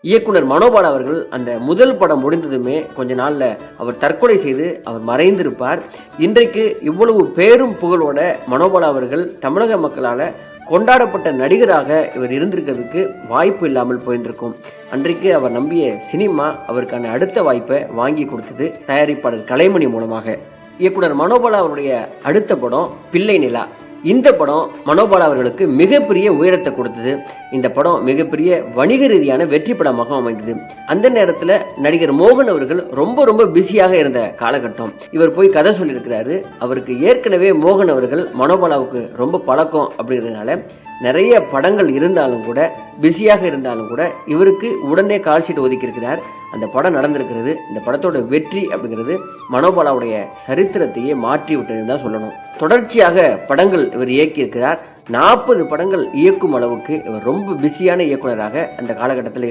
இயக்குனர் மனோபாலா அவர்கள் அந்த முதல் படம் முடிந்ததுமே கொஞ்ச நாள்ல அவர் தற்கொலை செய்து அவர் மறைந்திருப்பார். இன்றைக்கு இவ்வளவு பேரும் புகழோட மனோபாலா அவர்கள் தமிழக மக்களால கொண்டாடப்பட்ட நடிகராக இவர் இருந்திருக்கிறதுக்கு வாய்ப்பு இல்லாமல் போயிருந்திருக்கும். அன்றைக்கு அவர் நம்பிய சினிமா அவருக்கான அடுத்த வாய்ப்பை வாங்கி கொடுத்தது தயாரிப்பாளர் கலைமணி மூலமாக. இயக்குனர் மனோபாலா அவருடைய அடுத்த படம் பிள்ளை நிலா. இந்த படம் மனோபாலா அவர்களுக்கு மிகப்பெரிய உயரத்தை கொடுத்தது. இந்த படம் மிகப்பெரிய வணிக ரீதியான வெற்றி படமாக அமைந்தது. அந்த நேரத்தில் நடிகர் மோகன் அவர்கள் ரொம்ப பிஸியாக இருந்த காலகட்டம். இவர் போய் கதை சொல்லியிருக்கிறாரு. அவருக்கு ஏற்கனவே மோகன் அவர்கள் மனோபாலாவுக்கு ரொம்ப பழக்கம் அப்படிங்கிறதுனால நிறைய படங்கள் இருந்தாலும் கூட, பிஸியாக இருந்தாலும் கூட இவருக்கு உடனே கால் ஷீட் ஒதுக்கி இருக்கிறார். அந்த படம் நடந்திருக்கிறது. இந்த படத்தோட வெற்றி அப்படிங்கிறது மனோபாலாவுடைய சரித்திரத்தையே மாற்றி விட்டதுன்னு தான் சொல்லணும். தொடர்ச்சியாக படங்கள் இவர் இயக்கியிருக்கிறார். 40 படங்கள் இயக்கும் அளவுக்கு இவர் ரொம்ப பிஸியான இயக்குனராக அந்த காலகட்டத்தில் இருந்தார்.